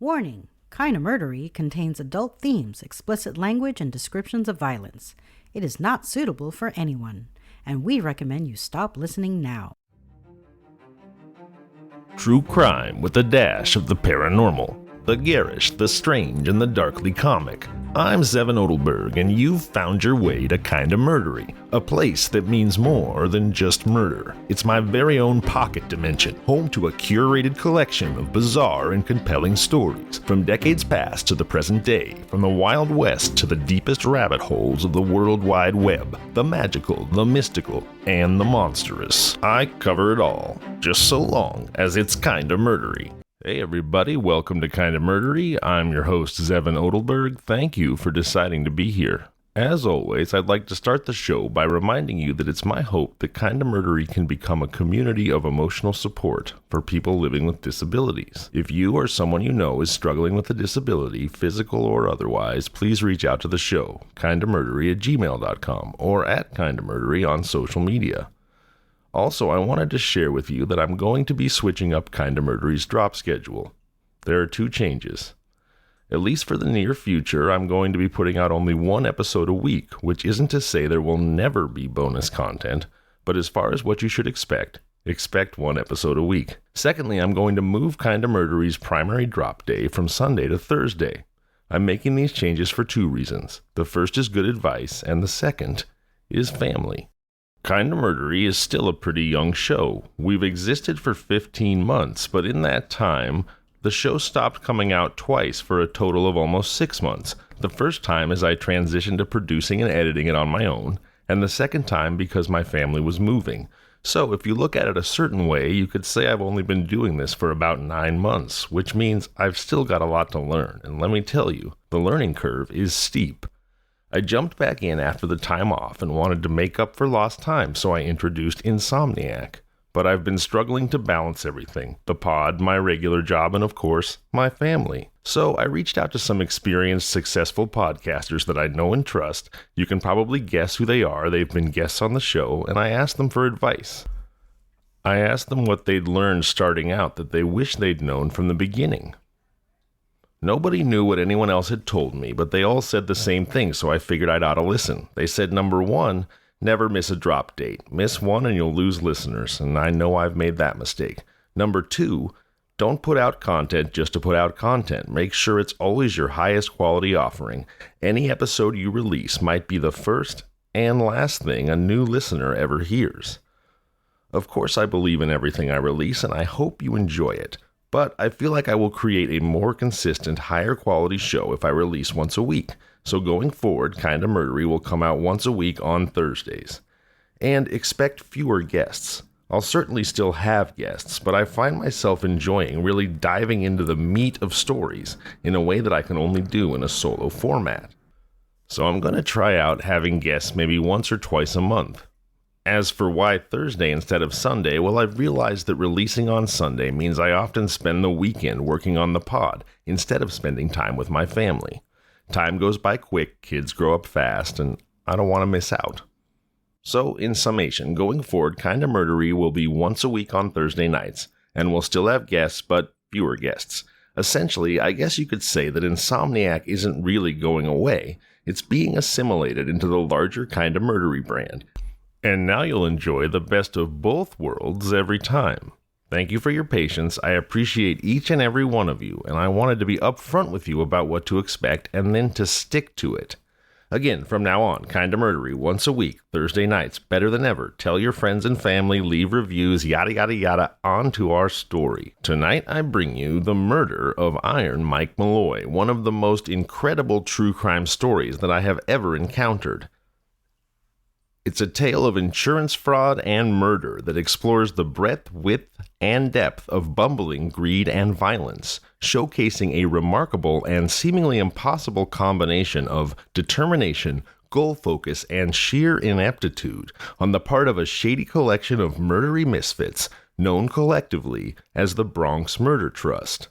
Warning: Kinda Murdery contains adult themes, explicit language, and descriptions of violence. It is not suitable for anyone, and we recommend you stop listening now. True crime with a dash of the paranormal, the garish, the strange, and the darkly comic. I'm Zevin Odelberg, and you've found your way to Kinda Murdery, a place that means more than just murder. It's my very own pocket dimension, home to a curated collection of bizarre and compelling stories, from decades past to the present day, from the Wild West to the deepest rabbit holes of the World Wide Web, the magical, the mystical, and the monstrous. I cover it all, just so long as it's Kinda Murdery. Hey everybody, welcome to Kinda Murdery. I'm your host, Zevin Odelberg. Thank you for deciding to be here. As always, I'd like to start the show by reminding you that it's my hope that Kinda Murdery can become a community of emotional support for people living with disabilities. If you or someone you know is struggling with a disability, physical or otherwise, please reach out to the show, kindamurdery@gmail.com, or @kindamurdery on social media. Also, I wanted to share with you that I'm going to be switching up Kinda Murdery's drop schedule. There are two changes. At least for the near future, I'm going to be putting out only one episode a week, which isn't to say there will never be bonus content, but as far as what you should expect one episode a week. Secondly, I'm going to move Kinda Murdery's primary drop day from Sunday to Thursday. I'm making these changes for two reasons. The first is good advice, and the second is family. Kinda Murdery is still a pretty young show. We've existed for 15 months, but in that time, the show stopped coming out twice for a total of almost 6 months. The first time as I transitioned to producing and editing it on my own, and the second time because my family was moving. So if you look at it a certain way, you could say I've only been doing this for about 9 months, which means I've still got a lot to learn. And let me tell you, the learning curve is steep. I jumped back in after the time off and wanted to make up for lost time, so I introduced Insomniac. But I've been struggling to balance everything: the pod, my regular job, and of course, my family. So I reached out to some experienced, successful podcasters that I know and trust. You can probably guess who they are. They've been guests on the show, and I asked them for advice. I asked them what they'd learned starting out that they wish they'd known from the beginning. Nobody knew what anyone else had told me, but they all said the same thing, so I figured I'd ought to listen. They said, number one, never miss a drop date. Miss one and you'll lose listeners, and I know I've made that mistake. Number two, don't put out content just to put out content. Make sure it's always your highest quality offering. Any episode you release might be the first and last thing a new listener ever hears. Of course, I believe in everything I release, and I hope you enjoy it. But I feel like I will create a more consistent, higher quality show if I release once a week. So going forward, Kinda Murdery will come out once a week on Thursdays. And expect fewer guests. I'll certainly still have guests, but I find myself enjoying really diving into the meat of stories in a way that I can only do in a solo format. So I'm going to try out having guests maybe once or twice a month. As for why Thursday instead of Sunday, well, I've realized that releasing on Sunday means I often spend the weekend working on the pod instead of spending time with my family. Time goes by quick, kids grow up fast, and I don't want to miss out. So, in summation, going forward, Kinda Murdery will be once a week on Thursday nights, and we'll still have guests, but fewer guests. Essentially, I guess you could say that Insomniac isn't really going away. It's being assimilated into the larger Kinda Murdery brand. And now you'll enjoy the best of both worlds every time. Thank you for your patience. I appreciate each and every one of you, and I wanted to be upfront with you about what to expect and then to stick to it. Again, from now on, Kinda Murdery, once a week, Thursday nights, better than ever. Tell your friends and family, leave reviews, yada yada yada, on to our story. Tonight I bring you the murder of Iron Mike Malloy, one of the most incredible true crime stories that I have ever encountered. It's a tale of insurance fraud and murder that explores the breadth, width, and depth of bumbling greed and violence, showcasing a remarkable and seemingly impossible combination of determination, goal focus, and sheer ineptitude on the part of a shady collection of murdery misfits known collectively as the Bronx Murder Trust.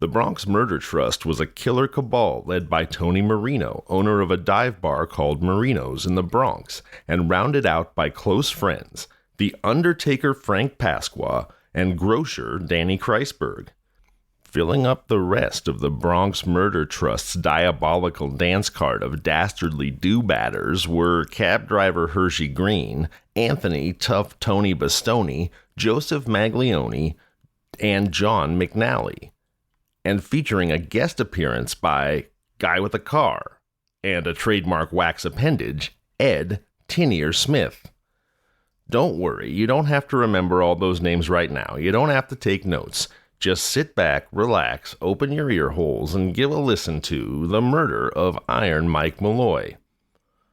The Bronx Murder Trust was a killer cabal led by Tony Marino, owner of a dive bar called Marino's in the Bronx, and rounded out by close friends, the undertaker Frank Pasqua and grocer Danny Kreisberg. Filling up the rest of the Bronx Murder Trust's diabolical dance card of dastardly do-batters were cab driver Hershey Green, Anthony Tough Tony Bastoni, Joseph Maglione, and John McNally, and featuring a guest appearance by Guy with a Car and a trademark wax appendage, Ed Tinier Smith. Don't worry, you don't have to remember all those names right now. You don't have to take notes. Just sit back, relax, open your ear holes, and give a listen to The Murder of Iron Mike Malloy.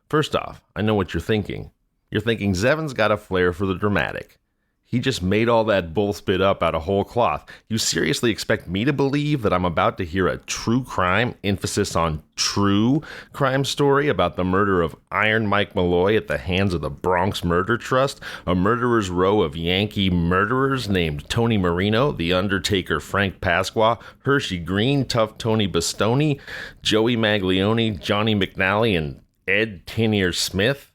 First off, I know what you're thinking. You're thinking Zevin's got a flair for the dramatic. He just made all that bull spit up out of whole cloth. You seriously expect me to believe that I'm about to hear a true crime, emphasis on true crime story about the murder of Iron Mike Malloy at the hands of the Bronx Murder Trust, a murderer's row of Yankee murderers named Tony Marino, The Undertaker Frank Pasqua, Hershey Green, Tough Tony Bastoni, Joey Maglione, Johnny McNally, and Ed Tinier Smith?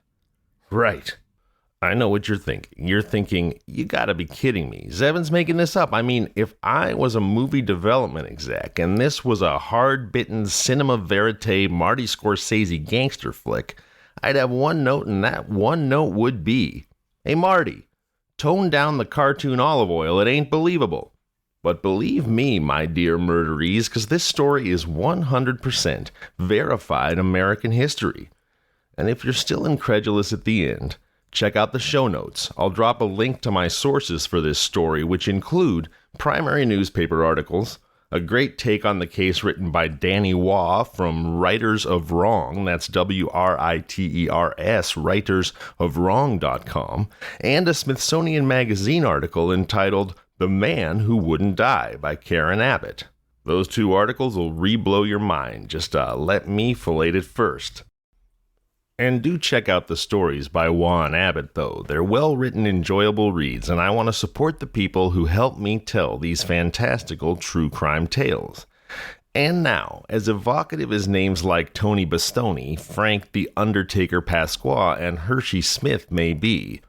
Right. I know what you're thinking. You're thinking, you gotta be kidding me. Zevin's making this up. I mean, if I was a movie development exec and this was a hard-bitten cinema verite Marty Scorsese gangster flick, I'd have one note, and that one note would be, hey Marty, tone down the cartoon olive oil. It ain't believable. But believe me, my dear murderees, because this story is 100% verified American history. And if you're still incredulous at the end, check out the show notes. I'll drop a link to my sources for this story, which include primary newspaper articles, a great take on the case written by Danny Waugh from Writers of Wrong, that's WRITERS, writersofwrong.com, and a Smithsonian Magazine article entitled The Man Who Wouldn't Die by Karen Abbott. Those two articles will re-blow your mind. Just let me fillet it first. And do check out the stories by Waugh and Abbott, though. They're well-written, enjoyable reads, and I want to support the people who help me tell these fantastical true crime tales. And now, as evocative as names like Tony Bastoni, Frank the Undertaker Pasqua, and Hershey Smith may be,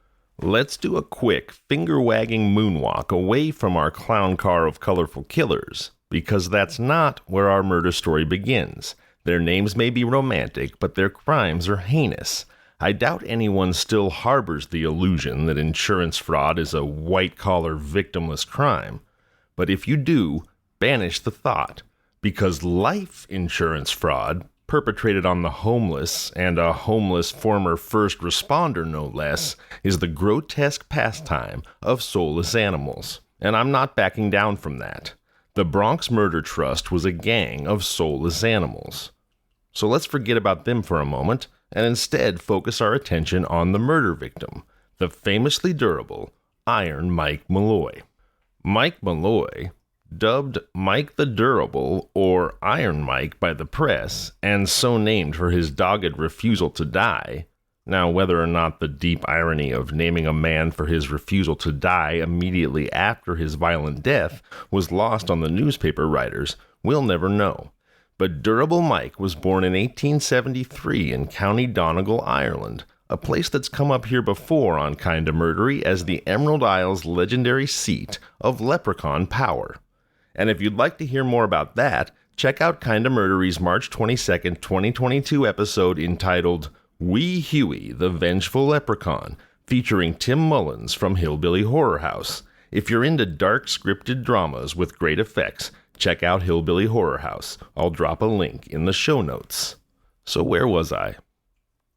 let's do a quick finger-wagging moonwalk away from our clown car of colorful killers, because that's not where our murder story begins. Their names may be romantic, but their crimes are heinous. I doubt anyone still harbors the illusion that insurance fraud is a white-collar, victimless crime. But if you do, banish the thought, because life insurance fraud, perpetrated on the homeless, and a homeless former first responder no less, is the grotesque pastime of soulless animals. And I'm not backing down from that. The Bronx Murder Trust was a gang of soulless animals. So let's forget about them for a moment, and instead focus our attention on the murder victim, the famously durable Iron Mike Malloy. Mike Malloy, dubbed Mike the Durable or Iron Mike by the press, and so named for his dogged refusal to die. Now, whether or not the deep irony of naming a man for his refusal to die immediately after his violent death was lost on the newspaper writers, we'll never know. But Durable Mike was born in 1873 in County Donegal, Ireland, a place that's come up here before on Kinda Murdery as the Emerald Isle's legendary seat of leprechaun power. And if you'd like to hear more about that, check out Kinda Murdery's March 22nd, 2022 episode entitled Wee Huey, the Vengeful Leprechaun, featuring Tim Mullins from Hillbilly Horror House. If you're into dark scripted dramas with great effects, check out Hillbilly Horror House. I'll drop a link in the show notes. So where was I?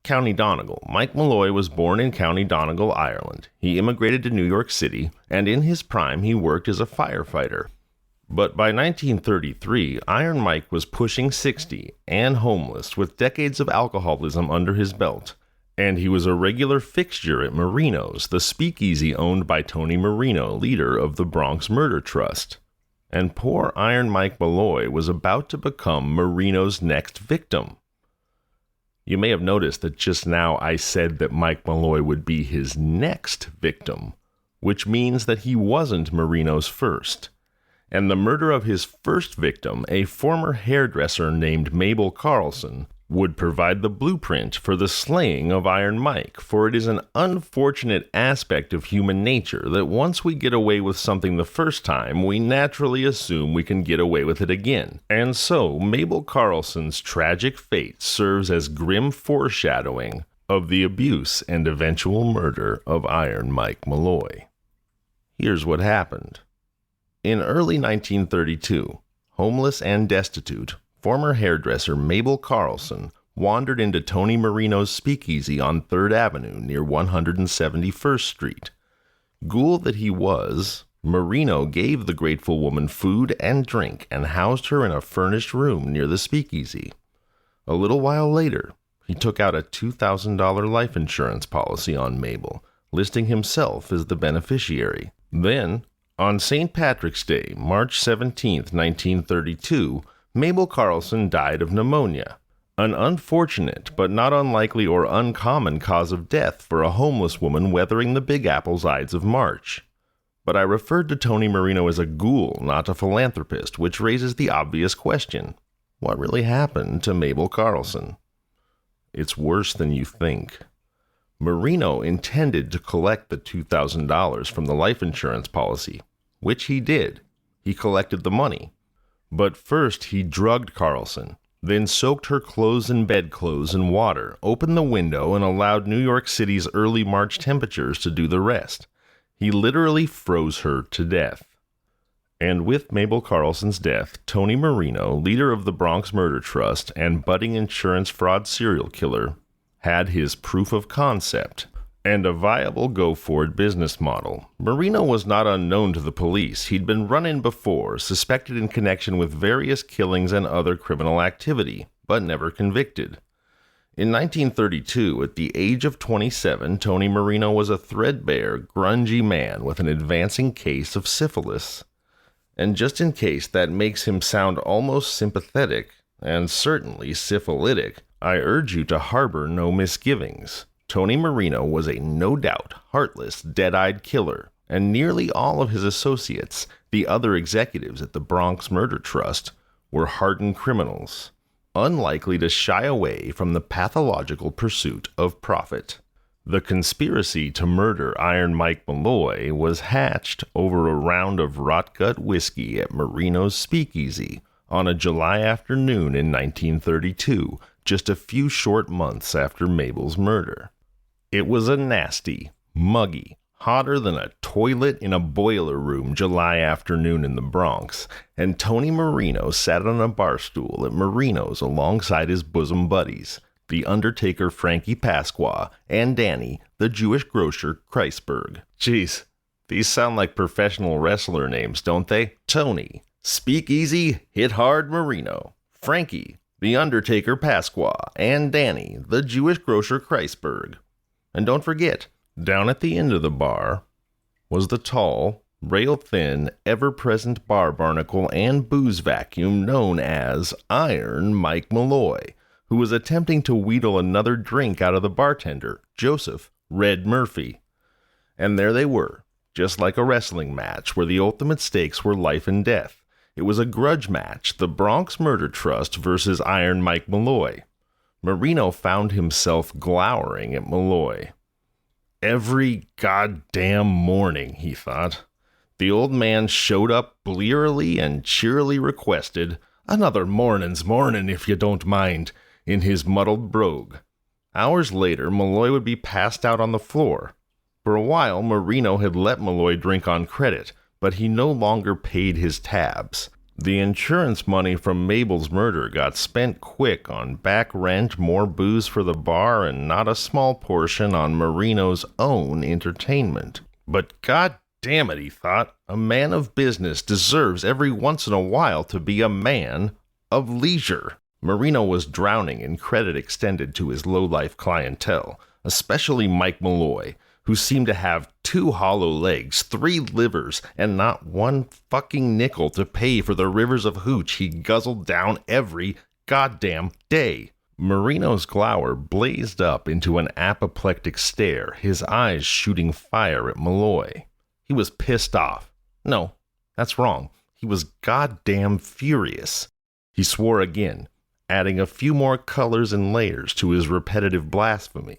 County Donegal. Mike Malloy was born in County Donegal, Ireland. He immigrated to New York City, and in his prime he worked as a firefighter. But by 1933, Iron Mike was pushing 60 and homeless with decades of alcoholism under his belt. And he was a regular fixture at Marino's, the speakeasy owned by Tony Marino, leader of the Bronx Murder Trust. And poor Iron Mike Malloy was about to become Marino's next victim. You may have noticed that just now I said that Mike Malloy would be his next victim, which means that he wasn't Marino's first. And the murder of his first victim, a former hairdresser named Mabel Carlson, would provide the blueprint for the slaying of Iron Mike, for it is an unfortunate aspect of human nature that once we get away with something the first time, we naturally assume we can get away with it again. And so, Mabel Carlson's tragic fate serves as grim foreshadowing of the abuse and eventual murder of Iron Mike Malloy. Here's what happened. In early 1932, homeless and destitute, former hairdresser Mabel Carlson wandered into Tony Marino's speakeasy on 3rd Avenue near 171st Street. Ghoul that he was, Marino gave the grateful woman food and drink and housed her in a furnished room near the speakeasy. A little while later, he took out a $2,000 life insurance policy on Mabel, listing himself as the beneficiary. Then, on St. Patrick's Day, March 17, 1932, Mabel Carlson died of pneumonia, an unfortunate but not unlikely or uncommon cause of death for a homeless woman weathering the Big Apple's Ides of March. But I referred to Tony Marino as a ghoul, not a philanthropist, which raises the obvious question. What really happened to Mabel Carlson? It's worse than you think. Marino intended to collect the $2,000 from the life insurance policy, which he did. He collected the money. But first he drugged Carlson, then soaked her clothes and bedclothes in water, opened the window, and allowed New York City's early March temperatures to do the rest. He literally froze her to death. And with Mabel Carlson's death, Tony Marino, leader of the Bronx Murder Trust and budding insurance fraud serial killer, had his proof of concept and a viable go-forward business model. Marino was not unknown to the police. He'd been run in before, suspected in connection with various killings and other criminal activity, but never convicted. In 1932, at the age of 27, Tony Marino was a threadbare, grungy man with an advancing case of syphilis. And just in case that makes him sound almost sympathetic, and certainly syphilitic, I urge you to harbor no misgivings. Tony Marino was a no-doubt, heartless, dead-eyed killer, and nearly all of his associates, the other executives at the Bronx Murder Trust, were hardened criminals, unlikely to shy away from the pathological pursuit of profit. The conspiracy to murder Iron Mike Malloy was hatched over a round of rot-gut whiskey at Marino's speakeasy on a July afternoon in 1932, just a few short months after Mabel's murder. It was a nasty, muggy, hotter than a toilet in a boiler room July afternoon in the Bronx, and Tony Marino sat on a bar stool at Marino's alongside his bosom buddies, the undertaker Frankie Pasqua and Danny, the Jewish grocer Kreisberg. Jeez, these sound like professional wrestler names, don't they? Tony, Speakeasy, Hit Hard Marino. Frankie, the undertaker Pasqua, and Danny, the Jewish grocer Kreisberg. And don't forget, down at the end of the bar was the tall, rail-thin, ever-present bar barnacle and booze vacuum known as Iron Mike Malloy, who was attempting to wheedle another drink out of the bartender, Joseph Red Murphy. And there they were, just like a wrestling match where the ultimate stakes were life and death. It was a grudge match, the Bronx Murder Trust versus Iron Mike Malloy. Marino found himself glowering at Malloy. Every goddamn morning, he thought. The old man showed up blearily and cheerily requested, "Another mornin's mornin', if you don't mind," in his muddled brogue. Hours later, Malloy would be passed out on the floor. For a while, Marino had let Malloy drink on credit, but he no longer paid his tabs. The insurance money from Mabel's murder got spent quick on back rent, more booze for the bar, and not a small portion on Marino's own entertainment. But god damn it, he thought, a man of business deserves every once in a while to be a man of leisure. Marino was drowning in credit extended to his low-life clientele, especially Mike Malloy, who seemed to have 2 hollow legs, 3 livers, and not one fucking nickel to pay for the rivers of hooch he guzzled down every goddamn day. Marino's glower blazed up into an apoplectic stare, his eyes shooting fire at Malloy. He was pissed off. No, that's wrong. He was goddamn furious. He swore again, adding a few more colors and layers to his repetitive blasphemy.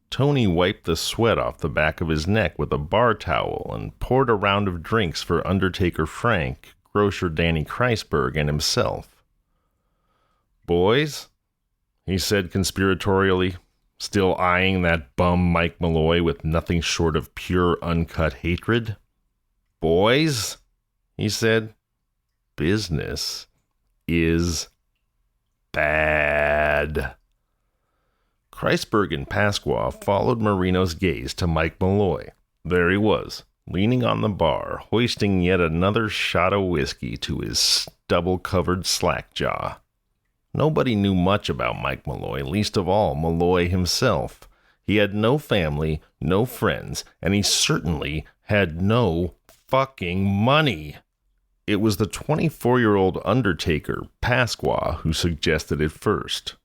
Tony wiped the sweat off the back of his neck with a bar towel and poured a round of drinks for Undertaker Frank, grocer Danny Kreisberg, and himself. "Boys," he said conspiratorially, still eyeing that bum Mike Malloy with nothing short of pure uncut hatred. "Boys," he said, "business is bad." Kreisberg and Pasqua followed Marino's gaze to Mike Malloy. There he was, leaning on the bar, hoisting yet another shot of whiskey to his stubble-covered slack jaw. Nobody knew much about Mike Malloy, least of all Malloy himself. He had no family, no friends, and he certainly had no fucking money. It was the 24-year-old Undertaker, Pasqua, who suggested it first.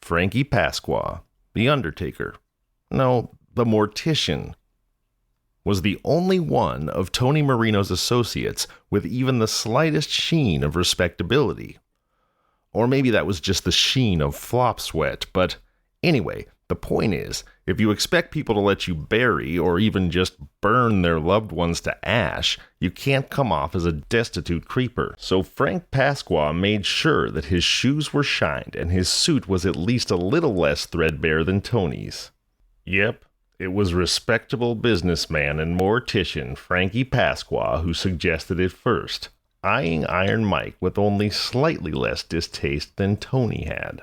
Frankie Pasqua, the Undertaker, no, the Mortician, was the only one of Tony Marino's associates with even the slightest sheen of respectability. Or maybe that was just the sheen of flop sweat, but anyway, the point is, if you expect people to let you bury or even just burn their loved ones to ash, you can't come off as a destitute creeper. So Frank Pasqua made sure that his shoes were shined and his suit was at least a little less threadbare than Tony's. Yep, it was respectable businessman and mortician Frankie Pasqua who suggested it first, eyeing Iron Mike with only slightly less distaste than Tony had.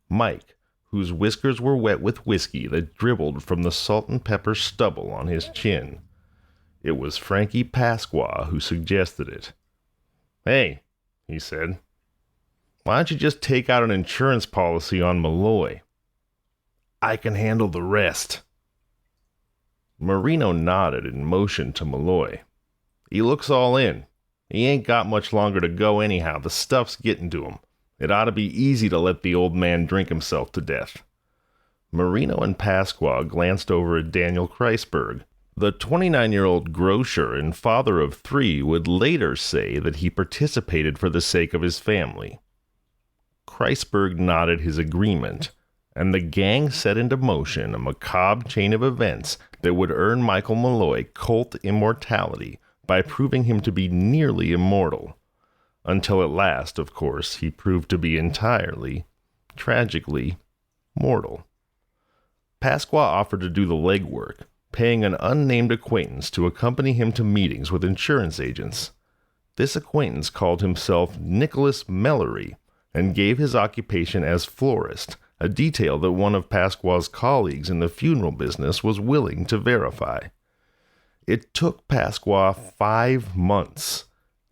Mike, whose whiskers were wet with whiskey that dribbled from the salt and pepper stubble on his chin. It was Frankie Pasqua who suggested it. "Hey," he said, "why don't you just take out an insurance policy on Malloy? I can handle the rest." Marino nodded and motioned to Malloy. "He looks all in. He ain't got much longer to go anyhow. The stuff's getting to him. It ought to be easy to let the old man drink himself to death." Marino and Pasqua glanced over at Daniel Kreisberg. The 29-year-old grocer and father of 3 would later say that he participated for the sake of his family. Kreisberg nodded his agreement, and the gang set into motion a macabre chain of events that would earn Michael Malloy cult immortality by proving him to be nearly immortal. Until at last, of course, he proved to be entirely, tragically, mortal. Pasqua offered to do the legwork, paying an unnamed acquaintance to accompany him to meetings with insurance agents. This acquaintance called himself Nicholas Malloy and gave his occupation as florist, a detail that one of Pasqua's colleagues in the funeral business was willing to verify. It took Pasqua 5 months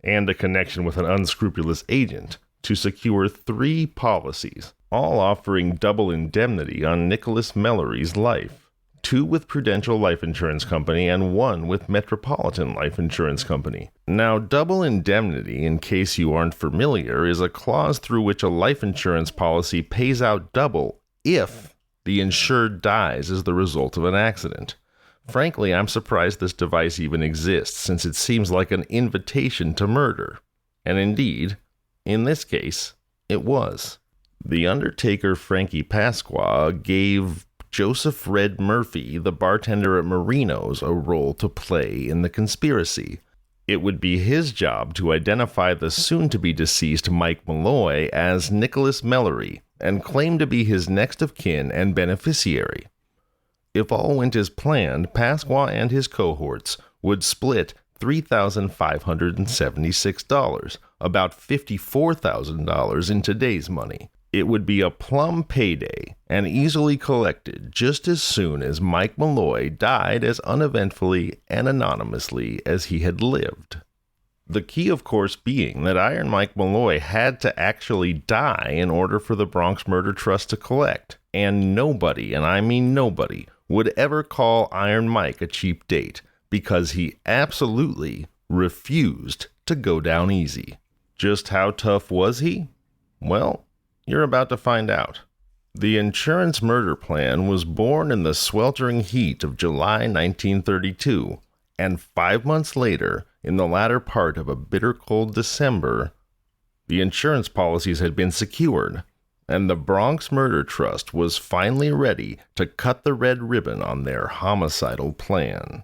and a connection with an unscrupulous agent to secure 3 policies, all offering double indemnity on Nicholas Malloy's life, 2 with Prudential Life Insurance Company and 1 with Metropolitan Life Insurance Company. Now, double indemnity, in case you aren't familiar, is a clause through which a life insurance policy pays out double if the insured dies as the result of an accident. Frankly, I'm surprised this device even exists, since it seems like an invitation to murder. And indeed, in this case, it was. The Undertaker Frankie Pasqua gave Joseph Red Murphy, the bartender at Marino's, a role to play in the conspiracy. It would be his job to identify the soon-to-be deceased Mike Malloy as Nicholas Malloy and claim to be his next of kin and beneficiary. If all went as planned, Pasqua and his cohorts would split $3,576, about $54,000 in today's money. It would be a plum payday and easily collected just as soon as Mike Malloy died as uneventfully and anonymously as he had lived. The key, of course, being that Iron Mike Malloy had to actually die in order for the Bronx Murder Trust to collect, and nobody, and I mean nobody, would ever call Iron Mike a cheap date, because he absolutely refused to go down easy. Just how tough was he? Well, you're about to find out. The insurance murder plan was born in the sweltering heat of July 1932, and 5 months later, in the latter part of a bitter cold December, the insurance policies had been secured, and the Bronx Murder Trust was finally ready to cut the red ribbon on their homicidal plan.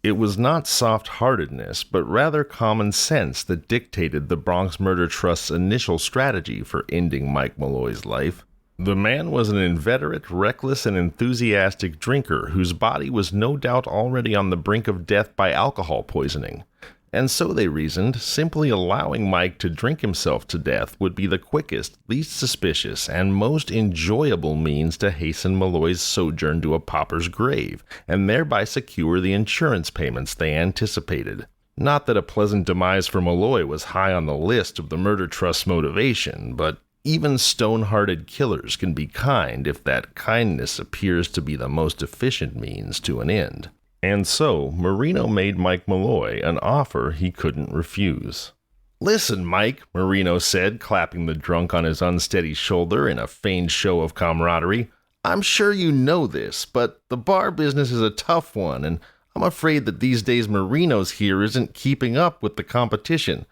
It was not soft-heartedness, but rather common sense that dictated the Bronx Murder Trust's initial strategy for ending Mike Malloy's life. The man was an inveterate, reckless, and enthusiastic drinker whose body was no doubt already on the brink of death by alcohol poisoning. And so they reasoned, simply allowing Mike to drink himself to death would be the quickest, least suspicious, and most enjoyable means to hasten Malloy's sojourn to a pauper's grave, and thereby secure the insurance payments they anticipated. Not that a pleasant demise for Malloy was high on the list of the murder trust's motivation, but even stone-hearted killers can be kind if that kindness appears to be the most efficient means to an end. And so, Marino made Mike Malloy an offer he couldn't refuse. "Listen, Mike," Marino said, clapping the drunk on his unsteady shoulder in a feigned show of camaraderie. "I'm sure you know this, but the bar business is a tough one, and I'm afraid that these days Marino's here isn't keeping up with the competition.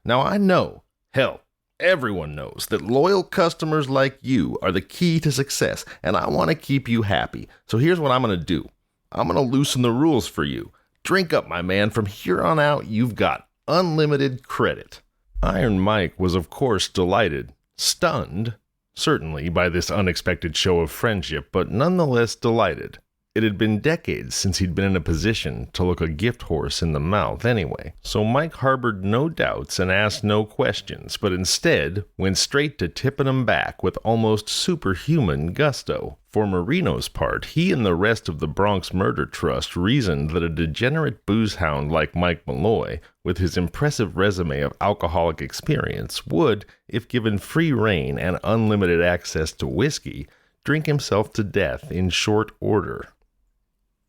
Now I know, hell, everyone knows that loyal customers like you are the key to success, and I want to keep you happy. So here's what I'm going to do. I'm going to loosen the rules for you. Drink up, my man. From here on out, you've got unlimited credit." Iron Mike was of course delighted, stunned, certainly by this unexpected show of friendship, but nonetheless delighted. It had been decades since he'd been in a position to look a gift horse in the mouth anyway, so Mike harbored no doubts and asked no questions, but instead went straight to tipping him back with almost superhuman gusto. For Marino's part, he and the rest of the Bronx Murder Trust reasoned that a degenerate booze-hound like Mike Malloy, with his impressive resume of alcoholic experience, would, if given free rein and unlimited access to whiskey, drink himself to death in short order.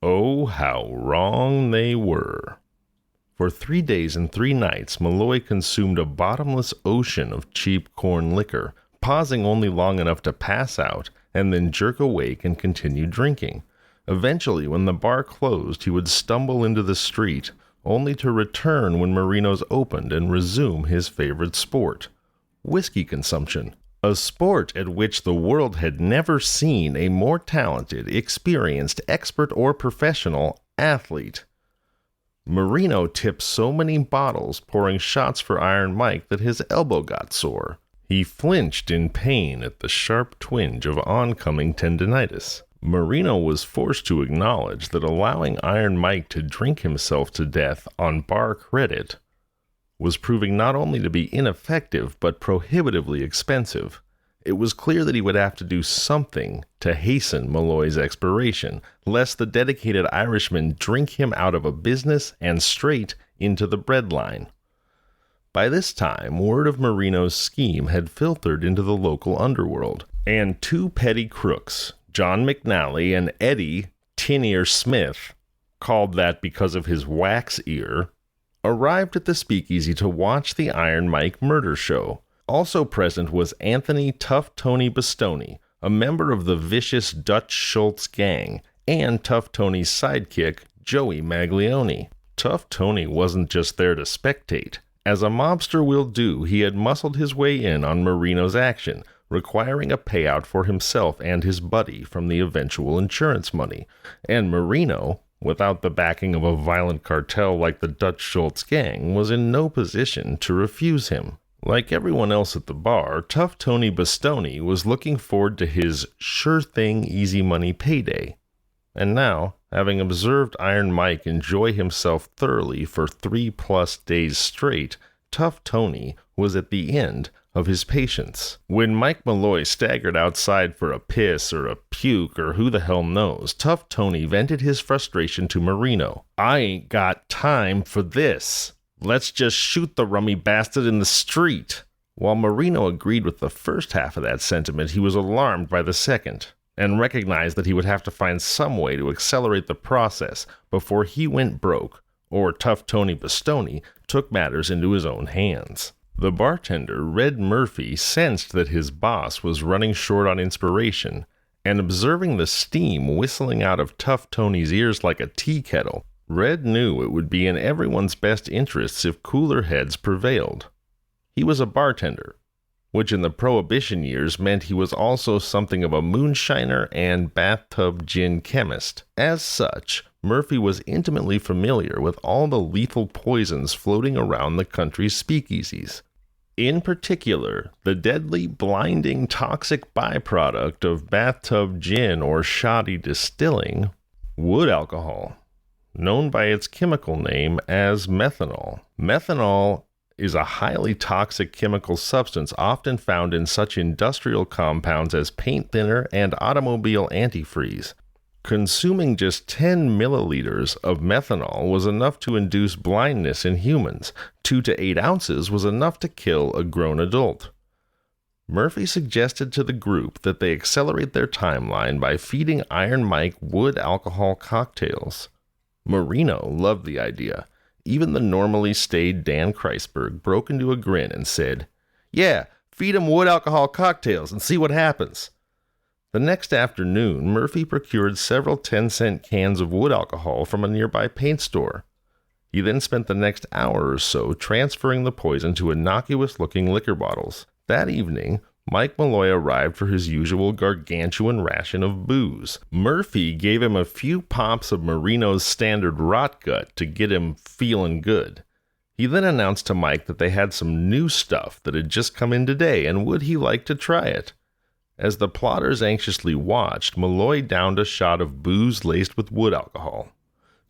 Oh, how wrong they were. For 3 days and 3 nights, Malloy consumed a bottomless ocean of cheap corn liquor, pausing only long enough to pass out and then jerk awake and continue drinking. Eventually, when the bar closed, he would stumble into the street, only to return when Marino's opened and resume his favorite sport, whiskey consumption. A sport at which the world had never seen a more talented, experienced, expert, or professional athlete. Marino tipped so many bottles, pouring shots for Iron Mike, that his elbow got sore. He flinched in pain at the sharp twinge of oncoming tendinitis. Marino was forced to acknowledge that allowing Iron Mike to drink himself to death on bar credit was proving not only to be ineffective, but prohibitively expensive. It was clear that he would have to do something to hasten Malloy's expiration, lest the dedicated Irishman drink him out of a business and straight into the breadline. By this time, word of Marino's scheme had filtered into the local underworld, and 2 petty crooks, John McNally and Eddie Tin Ear Smith, called that because of his wax ear, arrived at the speakeasy to watch the Iron Mike murder show. Also present was Anthony Tough Tony Bastoni, a member of the vicious Dutch Schultz gang, and Tough Tony's sidekick, Joey Maglione. Tough Tony wasn't just there to spectate. As a mobster will do, he had muscled his way in on Marino's action, requiring a payout for himself and his buddy from the eventual insurance money. And Marino, without the backing of a violent cartel like the Dutch Schultz gang, was in no position to refuse him. Like everyone else at the bar, Tough Tony Bastoni was looking forward to his sure-thing easy money payday. And now, having observed Iron Mike enjoy himself thoroughly for 3+ days straight, Tough Tony was at the end of his patience. When Mike Malloy staggered outside for a piss or a puke or who the hell knows, Tough Tony vented his frustration to Marino. "I ain't got time for this. Let's just shoot the rummy bastard in the street." While Marino agreed with the first half of that sentiment, he was alarmed by the second, and recognized that he would have to find some way to accelerate the process before he went broke, or Tough Tony Bastoni took matters into his own hands. The bartender, Red Murphy, sensed that his boss was running short on inspiration, and observing the steam whistling out of Tough Tony's ears like a tea kettle, Red knew it would be in everyone's best interests if cooler heads prevailed. He was a bartender. which in the Prohibition years meant he was also something of a moonshiner and bathtub gin chemist. As such, Murphy was intimately familiar with all the lethal poisons floating around the country's speakeasies. In particular, the deadly, blinding, toxic byproduct of bathtub gin or shoddy distilling, wood alcohol, known by its chemical name as methanol. Methanol is a highly toxic chemical substance often found in such industrial compounds as paint thinner and automobile antifreeze. Consuming just 10 milliliters of methanol was enough to induce blindness in humans. 2 to 8 ounces was enough to kill a grown adult. Murphy suggested to the group that they accelerate their timeline by feeding Iron Mike wood alcohol cocktails. Marino loved the idea. Even the normally staid Dan Kreisberg broke into a grin and said, "Yeah, feed him wood alcohol cocktails and see what happens." The next afternoon, Murphy procured several 10-cent cans of wood alcohol from a nearby paint store. He then spent the next hour or so transferring the poison to innocuous-looking liquor bottles. That evening, Mike Malloy arrived for his usual gargantuan ration of booze. Murphy gave him a few pops of Marino's standard rot gut to get him feeling good. He then announced to Mike that they had some new stuff that had just come in today, and would he like to try it? As the plotters anxiously watched, Malloy downed a shot of booze laced with wood alcohol.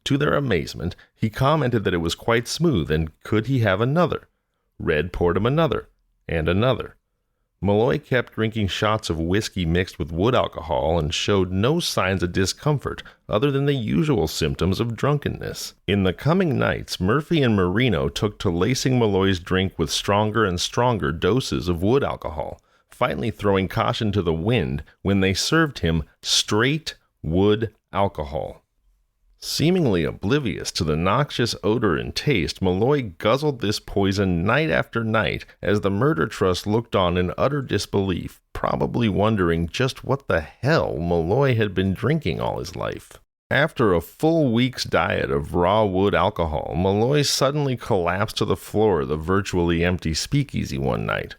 To their amazement, he commented that it was quite smooth, and could he have another? Red poured him another, and another. Malloy kept drinking shots of whiskey mixed with wood alcohol and showed no signs of discomfort other than the usual symptoms of drunkenness. In the coming nights, Murphy and Marino took to lacing Malloy's drink with stronger and stronger doses of wood alcohol, finally throwing caution to the wind when they served him straight wood alcohol. Seemingly oblivious to the noxious odor and taste, Malloy guzzled this poison night after night as the Murder Trust looked on in utter disbelief, probably wondering just what the hell Malloy had been drinking all his life. After a full week's diet of raw wood alcohol, Malloy suddenly collapsed to the floor of the virtually empty speakeasy one night.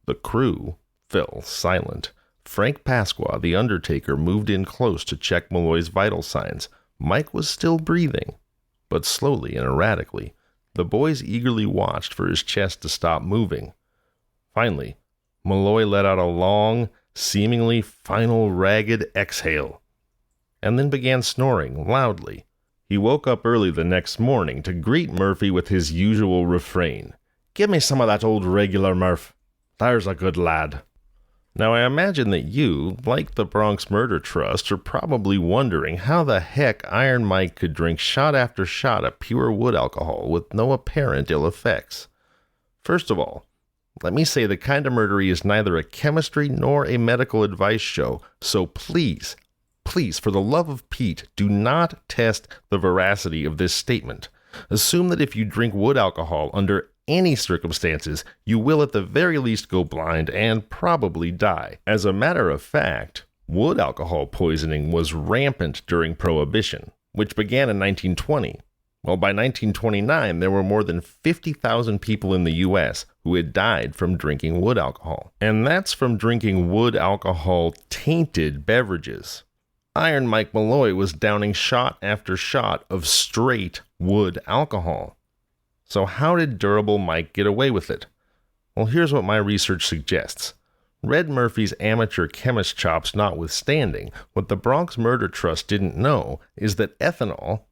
The crew fell silent. Frank Pasqua, the undertaker, moved in close to check Malloy's vital signs. Mike was still breathing, but slowly and erratically. The boys eagerly watched for his chest to stop moving. Finally, Malloy let out a long, seemingly final ragged exhale, and then began snoring loudly. He woke up early the next morning to greet Murphy with his usual refrain. "Give me some of that old regular, Murph. There's a good lad." Now, I imagine that you, like the Bronx Murder Trust, are probably wondering how the heck Iron Mike could drink shot after shot of pure wood alcohol with no apparent ill effects. First of all, let me say that Kinda Murdery is neither a chemistry nor a medical advice show, so please, for the love of Pete, do not test the veracity of this statement. Assume that if you drink wood alcohol under any circumstances, you will at the very least go blind and probably die. As a matter of fact, wood alcohol poisoning was rampant during Prohibition, which began in 1920. Well, by 1929, there were more than 50,000 people in the U.S. who had died from drinking wood alcohol. And that's from drinking wood alcohol-tainted beverages. Iron Mike Malloy was downing shot after shot of straight wood alcohol. So how did Durable Mike get away with it? Well, here's what my research suggests. Red Murphy's amateur chemist chops notwithstanding, what the Bronx Murder Trust didn't know is that ethanol,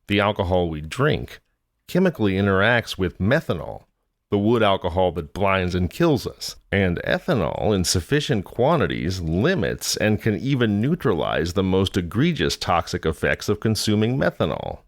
the alcohol we drink, chemically interacts with methanol, the wood alcohol that blinds and kills us. And ethanol in sufficient quantities limits and can even neutralize the most egregious toxic effects of consuming methanol: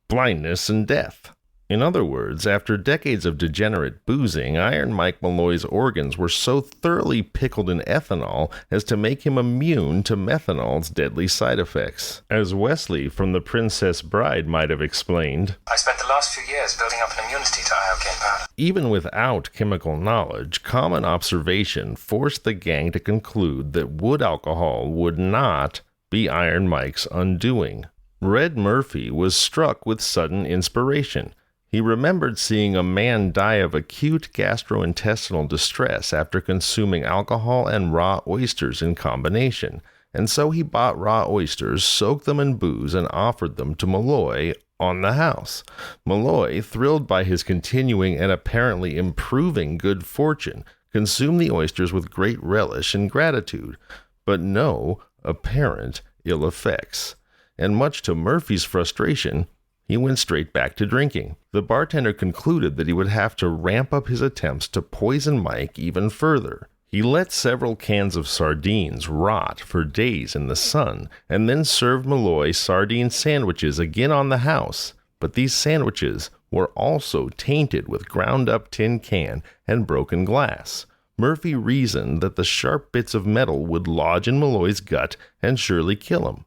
blindness and death. In other words, after decades of degenerate boozing, Iron Mike Malloy's organs were so thoroughly pickled in ethanol as to make him immune to methanol's deadly side effects. As Wesley from The Princess Bride might have explained, "I spent the last few years building up an immunity to iocane powder." Even without chemical knowledge, common observation forced the gang to conclude that wood alcohol would not be Iron Mike's undoing. Red Murphy was struck with sudden inspiration. He remembered seeing a man die of acute gastrointestinal distress after consuming alcohol and raw oysters in combination, and so he bought raw oysters, soaked them in booze, and offered them to Malloy on the house. Malloy, thrilled by his continuing and apparently improving good fortune, consumed the oysters with great relish and gratitude, but no apparent ill effects. And much to Murphy's frustration, he went straight back to drinking. The bartender concluded that he would have to ramp up his attempts to poison Mike even further. He let several cans of sardines rot for days in the sun, and then served Malloy sardine sandwiches again on the house. But these sandwiches were also tainted with ground-up tin can and broken glass. Murphy reasoned that the sharp bits of metal would lodge in Malloy's gut and surely kill him.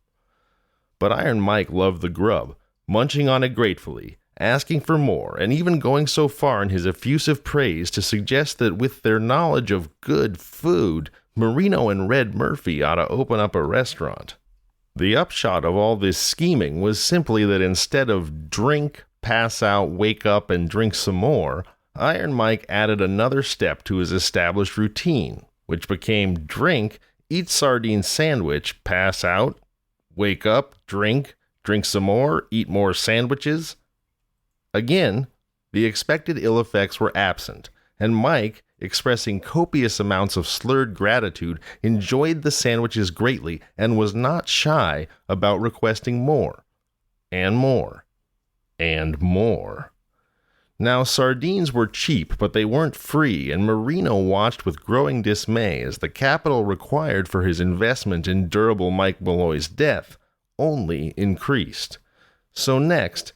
But Iron Mike loved the grub, munching on it gratefully, asking for more, and even going so far in his effusive praise to suggest that with their knowledge of good food, Marino and Red Murphy ought to open up a restaurant. The upshot of all this scheming was simply that instead of drink, pass out, wake up, and drink some more, Iron Mike added another step to his established routine, which became drink, eat sardine sandwich, pass out, wake up, drink some more, eat more sandwiches. Again, the expected ill effects were absent, and Mike, expressing copious amounts of slurred gratitude, enjoyed the sandwiches greatly and was not shy about requesting more, and more, and more. Now, sardines were cheap, but they weren't free, and Marino watched with growing dismay as the capital required for his investment in durable Mike Malloy's death only increased. So next,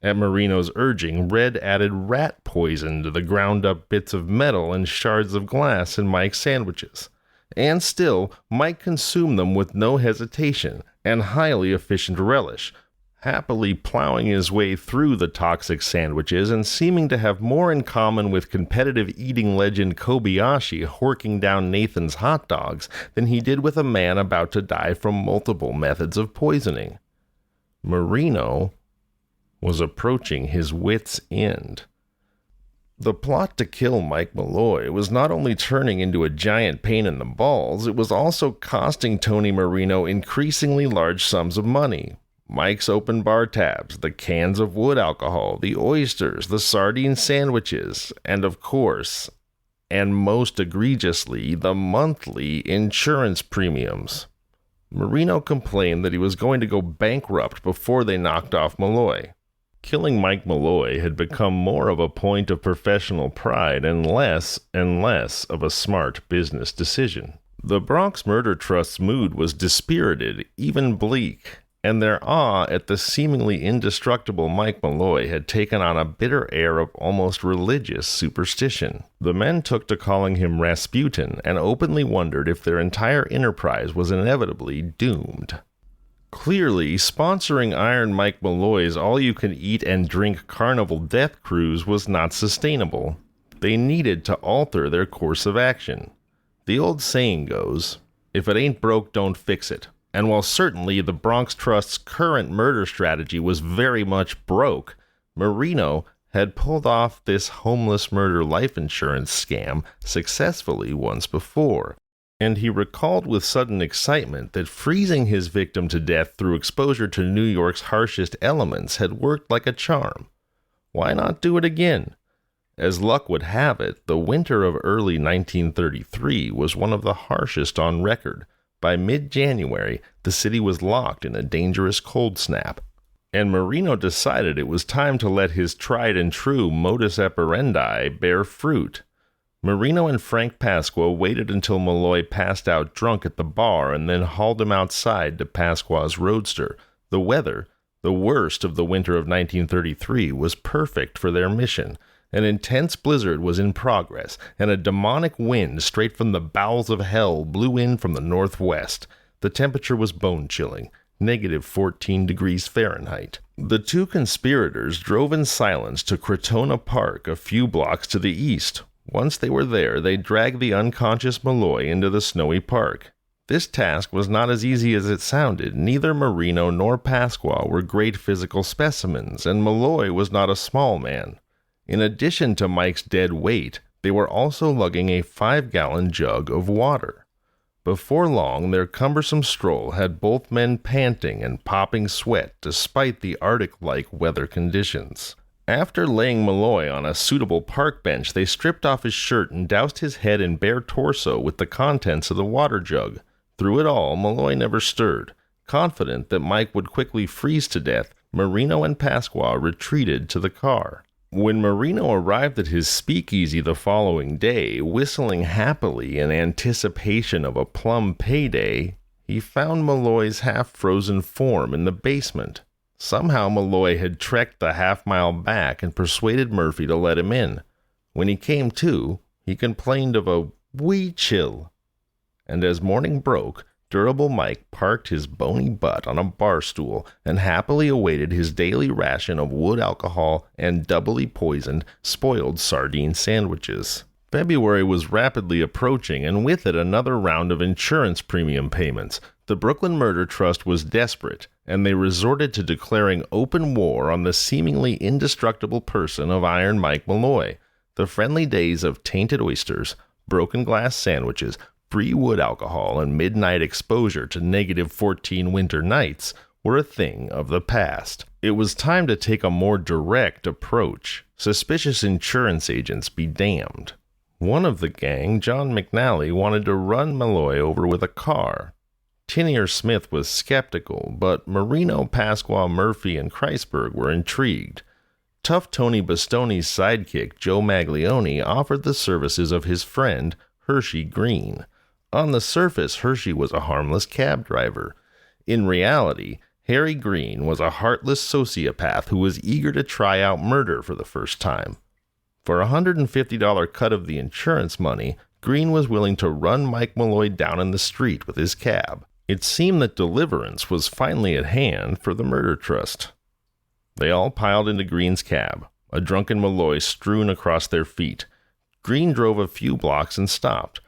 at Marino's urging, Red added rat poison to the ground-up bits of metal and shards of glass in Mike's sandwiches. And still, Mike consumed them with no hesitation and highly efficient relish, happily plowing his way through the toxic sandwiches and seeming to have more in common with competitive eating legend Kobayashi horking down Nathan's hot dogs than he did with a man about to die from multiple methods of poisoning. Marino was approaching his wit's end. The plot to kill Mike Malloy was not only turning into a giant pain in the balls, it was also costing Tony Marino increasingly large sums of money. Mike's open bar tabs, the cans of wood alcohol, the oysters, the sardine sandwiches, and of course, and most egregiously, the monthly insurance premiums. Marino complained that he was going to go bankrupt before they knocked off Malloy. Killing Mike Malloy had become more of a point of professional pride and less of a smart business decision. The Bronx Murder Trust's mood was dispirited, even bleak, and their awe at the seemingly indestructible Mike Malloy had taken on a bitter air of almost religious superstition. The men took to calling him Rasputin and openly wondered if their entire enterprise was inevitably doomed. Clearly, sponsoring Iron Mike Malloy's all-you-can-eat and drink carnival death cruise was not sustainable. They needed to alter their course of action. The old saying goes, "If it ain't broke, don't fix it." And while certainly the Bronx Trust's current murder strategy was very much broke, Marino had pulled off this homeless murder life insurance scam successfully once before, and he recalled with sudden excitement that freezing his victim to death through exposure to New York's harshest elements had worked like a charm. Why not do it again? As luck would have it, the winter of early 1933 was one of the harshest on record. By mid-January, the city was locked in a dangerous cold snap, and Marino decided it was time to let his tried-and-true modus operandi bear fruit. Marino and Frank Pasqua waited until Malloy passed out drunk at the bar and then hauled him outside to Pasqua's roadster. The weather, the worst of the winter of 1933, was perfect for their mission. An intense blizzard was in progress, and a demonic wind straight from the bowels of hell blew in from the northwest. The temperature was bone-chilling, -14 degrees Fahrenheit. The two conspirators drove in silence to Crotona Park, a few blocks to the east. Once they were there, they dragged the unconscious Malloy into the snowy park. This task was not as easy as it sounded. Neither Marino nor Pasqua were great physical specimens, and Malloy was not a small man. In addition to Mike's dead weight, they were also lugging a 5-gallon jug of water. Before long, their cumbersome stroll had both men panting and popping sweat despite the Arctic-like weather conditions. After laying Malloy on a suitable park bench, they stripped off his shirt and doused his head and bare torso with the contents of the water jug. Through it all, Malloy never stirred. Confident that Mike would quickly freeze to death, Marino and Pasqua retreated to the car. When Marino arrived at his speakeasy the following day, whistling happily in anticipation of a plum payday, he found Malloy's half-frozen form in the basement. Somehow Malloy had trekked the half-mile back and persuaded Murphy to let him in. When he came to, he complained of a wee chill. And as morning broke, Durable Mike parked his bony butt on a bar stool and happily awaited his daily ration of wood alcohol and doubly poisoned, spoiled sardine sandwiches. February was rapidly approaching, and with it another round of insurance premium payments. The Brooklyn Murder Trust was desperate, and they resorted to declaring open war on the seemingly indestructible person of Iron Mike Malloy. The friendly days of tainted oysters, broken glass sandwiches, free wood alcohol, and midnight exposure to -14 winter nights were a thing of the past. It was time to take a more direct approach. Suspicious insurance agents be damned. One of the gang, John McNally, wanted to run Malloy over with a car. Tinier Smith was skeptical, but Marino, Pasqua, Murphy, and Kreisberg were intrigued. Tough Tony Bastoni's sidekick, Joe Maglione, offered the services of his friend, Hershey Green. On the surface, Hershey was a harmless cab driver. In reality, Harry Green was a heartless sociopath who was eager to try out murder for the first time. For a $150 cut of the insurance money, Green was willing to run Mike Malloy down in the street with his cab. It seemed that deliverance was finally at hand for the Murder Trust. They all piled into Green's cab, a drunken Malloy strewn across their feet. Green drove a few blocks and stopped.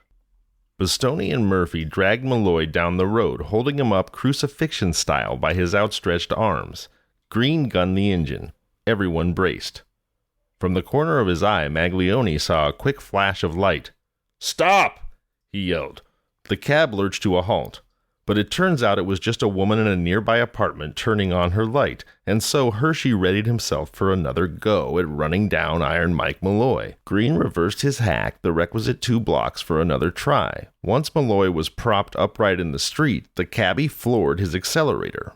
Bastoni and Murphy dragged Malloy down the road, holding him up crucifixion style by his outstretched arms. Green gunned the engine. Everyone braced. From the corner of his eye, Maglione saw a quick flash of light. "Stop!" he yelled. The cab lurched to a halt. But it turns out it was just a woman in a nearby apartment turning on her light, and so Hershey readied himself for another go at running down Iron Mike Malloy. Green reversed his hack the requisite 2 blocks for another try. Once Malloy was propped upright in the street, the cabbie floored his accelerator.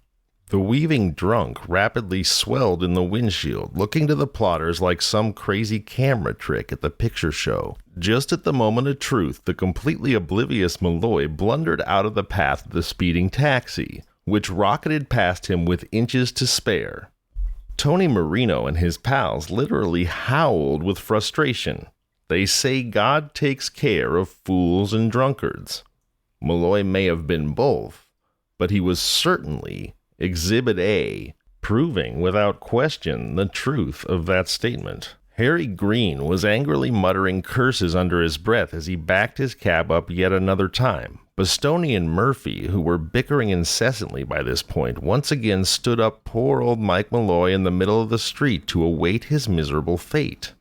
The weaving drunk rapidly swelled in the windshield, looking to the plotters like some crazy camera trick at the picture show. Just at the moment of truth, the completely oblivious Malloy blundered out of the path of the speeding taxi, which rocketed past him with inches to spare. Tony Marino and his pals literally howled with frustration. They say God takes care of fools and drunkards. Malloy may have been both, but he was certainly Exhibit A, proving without question the truth of that statement. Harry Green was angrily muttering curses under his breath as he backed his cab up yet another time. Bastoni and Murphy, who were bickering incessantly by this point, once again stood up poor old Mike Malloy in the middle of the street to await his miserable fate.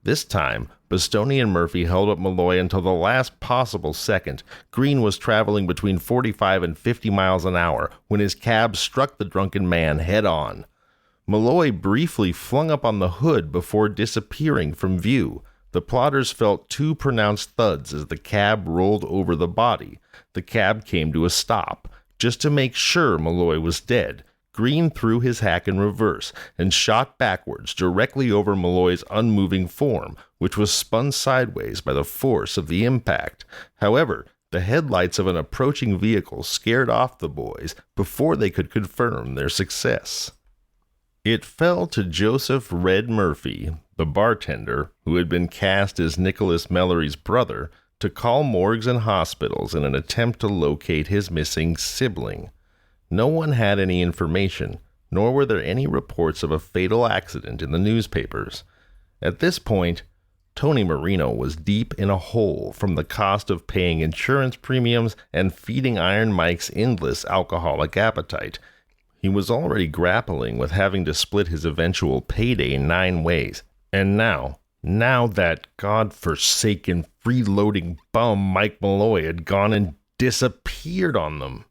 This time, Bastoni and Murphy held up Malloy until the last possible second. Green was traveling between 45 and 50 miles an hour when his cab struck the drunken man head-on. Malloy briefly flung up on the hood before disappearing from view. The plotters felt 2 pronounced thuds as the cab rolled over the body. The cab came to a stop. Just to make sure Malloy was dead, Green threw his hack in reverse and shot backwards directly over Malloy's unmoving form, which was spun sideways by the force of the impact. However, the headlights of an approaching vehicle scared off the boys before they could confirm their success. It fell to Joseph Red Murphy, the bartender, who had been cast as Nicholas Mallory's brother, to call morgues and hospitals in an attempt to locate his missing sibling. No one had any information, nor were there any reports of a fatal accident in the newspapers. At this point, Tony Marino was deep in a hole from the cost of paying insurance premiums and feeding Iron Mike's endless alcoholic appetite. He was already grappling with having to split his eventual payday 9 ways. And now that God-forsaken freeloading bum Mike Malloy had gone and disappeared on them.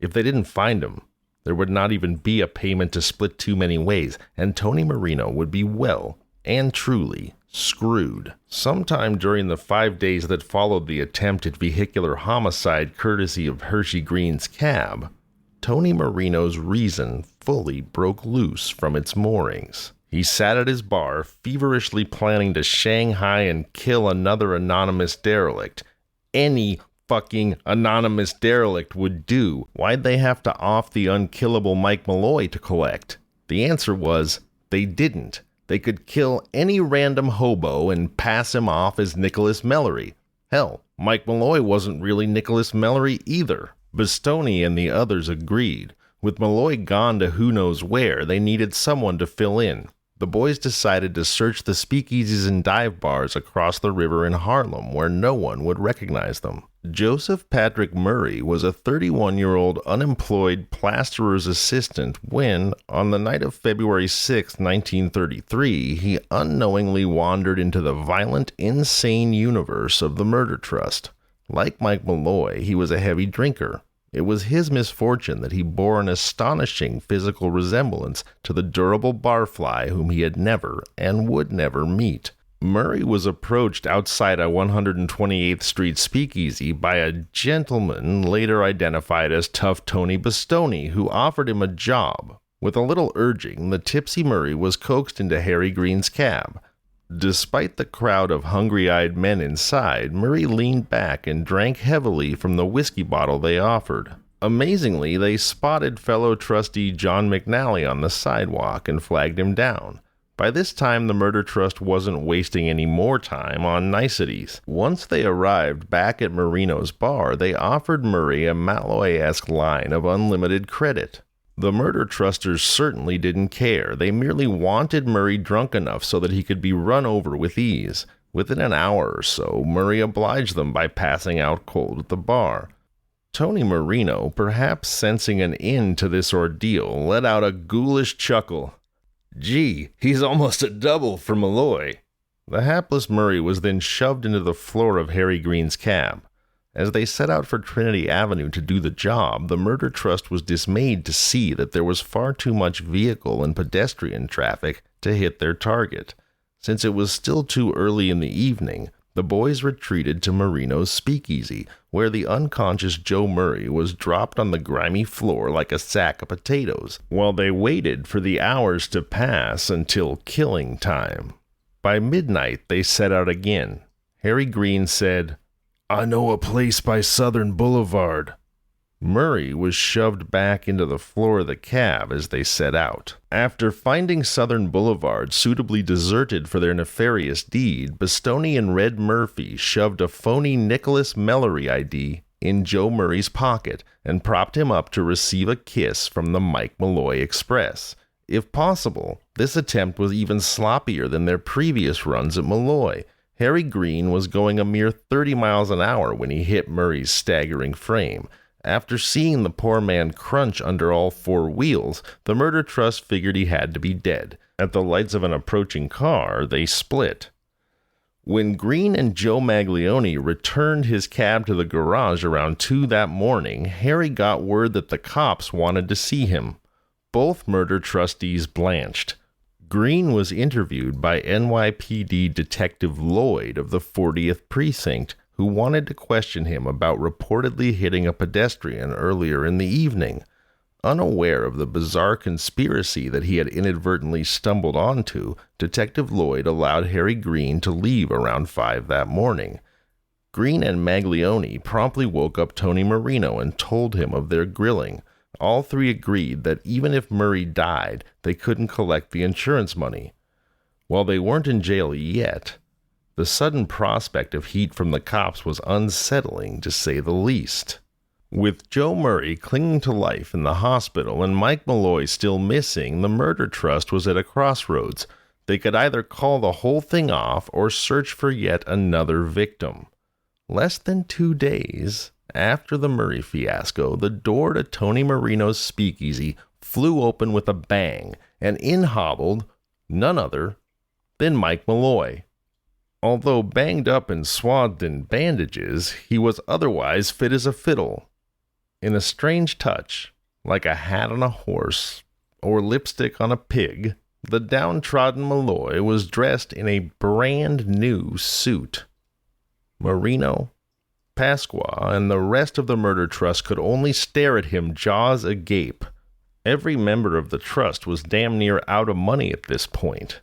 If they didn't find him, there would not even be a payment to split too many ways, and Tony Marino would be well and truly screwed. Sometime during the 5 days that followed the attempted vehicular homicide courtesy of Hershey Green's cab, Tony Marino's reason fully broke loose from its moorings. He sat at his bar, feverishly planning to shanghai and kill another anonymous derelict. Any fucking anonymous derelict would do. Why'd they have to off the unkillable Mike Malloy to collect? The answer was, they didn't. They could kill any random hobo and pass him off as Nicholas Mallory. Hell, Mike Malloy wasn't really Nicholas Mallory either. Bastoni and the others agreed. With Malloy gone to who knows where, they needed someone to fill in. The boys decided to search the speakeasies and dive bars across the river in Harlem where no one would recognize them. Joseph Patrick Murray was a 31-year-old unemployed plasterer's assistant when, on the night of February 6, 1933, he unknowingly wandered into the violent, insane universe of the Murder Trust. Like Mike Malloy, he was a heavy drinker. It was his misfortune that he bore an astonishing physical resemblance to the durable barfly whom he had never and would never meet. Murray was approached outside a 128th Street speakeasy by a gentleman later identified as Tough Tony Bastoni, who offered him a job. With a little urging, the tipsy Murray was coaxed into Harry Green's cab. Despite the crowd of hungry-eyed men inside, Murray leaned back and drank heavily from the whiskey bottle they offered. Amazingly, they spotted fellow trustee John McNally on the sidewalk and flagged him down. By this time, the Murder Trust wasn't wasting any more time on niceties. Once they arrived back at Marino's bar, they offered Murray a Malloy-esque line of unlimited credit. The Murder Trusters certainly didn't care. They merely wanted Murray drunk enough so that he could be run over with ease. Within an hour or so, Murray obliged them by passing out cold at the bar. Tony Marino, perhaps sensing an end to this ordeal, let out a ghoulish chuckle. Gee, he's almost a double for Malloy. The hapless Murray was then shoved into the floor of Harry Green's cab. As they set out for Trinity Avenue to do the job, the Murder Trust was dismayed to see that there was far too much vehicle and pedestrian traffic to hit their target. Since it was still too early in the evening, the boys retreated to Marino's speakeasy, where the unconscious Joe Murray was dropped on the grimy floor like a sack of potatoes, while they waited for the hours to pass until killing time. By midnight, they set out again. Harry Green said, "I know a place by Southern Boulevard." Murray was shoved back into the floor of the cab as they set out. After finding Southern Boulevard suitably deserted for their nefarious deed, Bastoni and Red Murphy shoved a phony Nicholas Mallory ID in Joe Murray's pocket and propped him up to receive a kiss from the Mike Malloy Express. If possible, this attempt was even sloppier than their previous runs at Malloy. Harry Green was going a mere 30 miles an hour when he hit Murray's staggering frame. After seeing the poor man crunch under all 4 wheels, the Murder Trust figured he had to be dead. At the lights of an approaching car, they split. When Green and Joe Maglione returned his cab to the garage around 2 that morning, Harry got word that the cops wanted to see him. Both murder trustees blanched. Green was interviewed by NYPD Detective Lloyd of the 40th Precinct, who wanted to question him about reportedly hitting a pedestrian earlier in the evening. Unaware of the bizarre conspiracy that he had inadvertently stumbled onto, Detective Lloyd allowed Harry Green to leave around 5 that morning. Green and Maglione promptly woke up Tony Marino and told him of their grilling. All 3 agreed that even if Murray died, they couldn't collect the insurance money. While they weren't in jail yet, the sudden prospect of heat from the cops was unsettling, to say the least. With Joe Murray clinging to life in the hospital and Mike Malloy still missing, the Murder Trust was at a crossroads. They could either call the whole thing off or search for yet another victim. Less than 2 days after the Murray fiasco, the door to Tony Marino's speakeasy flew open with a bang, and in hobbled none other than Mike Malloy. Although banged up and swathed in bandages, he was otherwise fit as a fiddle. In a strange touch, like a hat on a horse or lipstick on a pig, the downtrodden Malloy was dressed in a brand new suit. Marino, Pasqua, and the rest of the murder trust could only stare at him, jaws agape. Every member of the trust was damn near out of money at this point.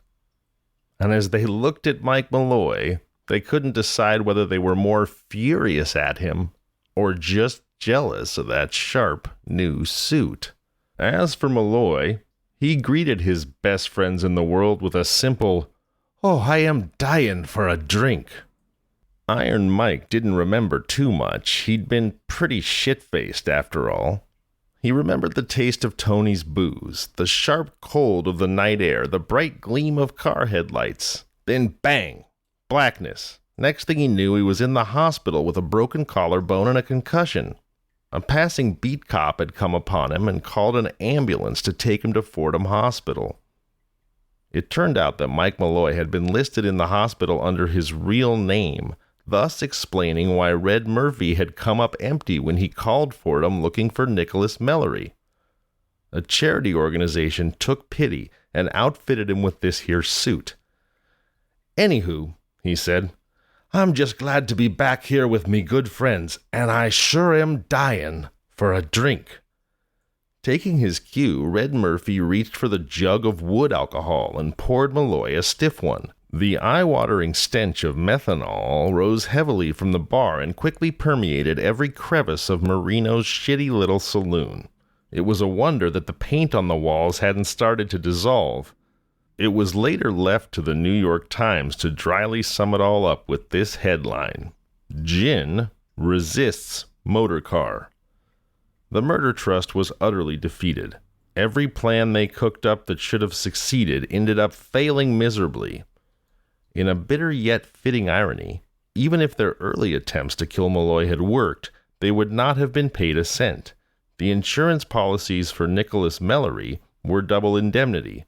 And as they looked at Mike Malloy, they couldn't decide whether they were more furious at him or just jealous of that sharp new suit. As for Malloy, he greeted his best friends in the world with a simple, "Oh, I am dying for a drink." Iron Mike didn't remember too much. He'd been pretty shit-faced after all. He remembered the taste of Tony's booze, the sharp cold of the night air, the bright gleam of car headlights. Then bang! Blackness. Next thing he knew, he was in the hospital with a broken collarbone and a concussion. A passing beat cop had come upon him and called an ambulance to take him to Fordham Hospital. It turned out that Mike Malloy had been listed in the hospital under his real name, thus explaining why Red Murphy had come up empty when he called Fordham looking for Nicholas Mallory. A charity organization took pity and outfitted him with this here suit. "Anywho," he said, "I'm just glad to be back here with me good friends, and I sure am dying for a drink." Taking his cue, Red Murphy reached for the jug of wood alcohol and poured Malloy a stiff one. The eye-watering stench of methanol rose heavily from the bar and quickly permeated every crevice of Marino's shitty little saloon. It was a wonder that the paint on the walls hadn't started to dissolve. It was later left to the New York Times to dryly sum it all up with this headline: "Gin resists motor car." The murder trust was utterly defeated. Every plan they cooked up that should have succeeded ended up failing miserably. In a bitter yet fitting irony, even if their early attempts to kill Malloy had worked, they would not have been paid a cent. The insurance policies for Nicholas Mallory were double indemnity.